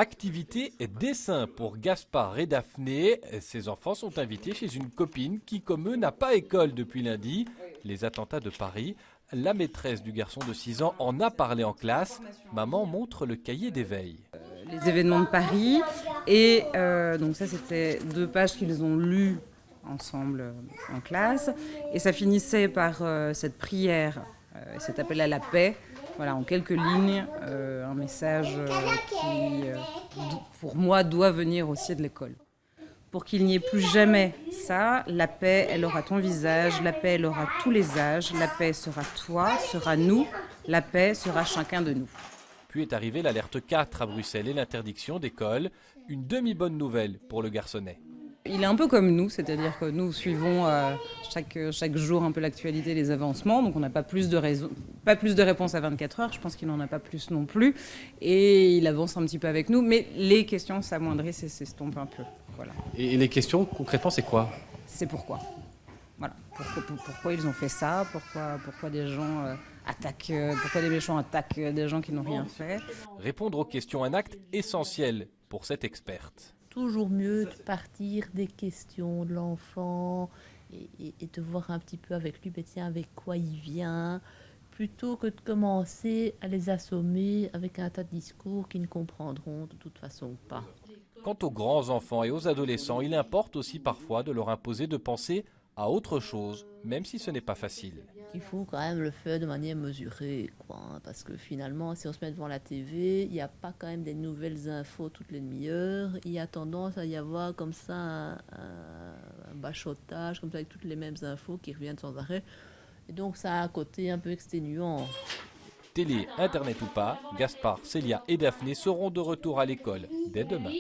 Activité et dessin pour Gaspard et Daphné. Ces enfants sont invités chez une copine qui, comme eux, n'a pas école depuis lundi. Les attentats de Paris. La maîtresse du garçon de 6 ans en a parlé en classe. Maman montre le cahier d'éveil. Les événements de Paris. Et donc ça, c'était 2 pages qu'ils ont lues ensemble en classe. Et ça finissait par cette prière, cet appel à la paix. Voilà, en quelques lignes, un message qui, pour moi, doit venir aussi de l'école. Pour qu'il n'y ait plus jamais ça, la paix, elle aura ton visage, la paix, elle aura tous les âges, la paix sera toi, sera nous, la paix sera chacun de nous. Puis est arrivée l'alerte 4 à Bruxelles et l'interdiction d'école. Une demi-bonne nouvelle pour le garçonnet. Il est un peu comme nous, c'est-à-dire que nous suivons chaque jour un peu l'actualité, les avancements, donc on n'a pas plus de réponses à 24 heures, je pense qu'il n'en a pas plus non plus, et il avance un petit peu avec nous, mais les questions s'amoindrissent et s'estompent un peu. Voilà. Et les questions, concrètement, c'est quoi? C'est pourquoi. Voilà. Pourquoi ils ont fait ça, pourquoi des gens attaquent, pourquoi des méchants attaquent des gens qui n'ont rien fait. Répondre aux questions, un acte essentiel pour cette experte. Toujours mieux de partir des questions de l'enfant et de voir un petit peu avec lui, ben tiens, avec quoi il vient, plutôt que de commencer à les assommer avec un tas de discours qu'ils ne comprendront de toute façon pas. Quant aux grands enfants et aux adolescents, il importe aussi parfois de leur imposer de penser à autre chose, même si ce n'est pas facile. Il faut quand même le faire de manière mesurée, quoi, hein, parce que finalement, si on se met devant la TV, il n'y a pas quand même des nouvelles infos toutes les demi-heures. Il y a tendance à y avoir comme ça un bachotage, comme ça avec toutes les mêmes infos qui reviennent sans arrêt. Et donc ça a un côté un peu exténuant. Télé, internet ou pas, Gaspard, Célia et Daphné seront de retour à l'école dès demain.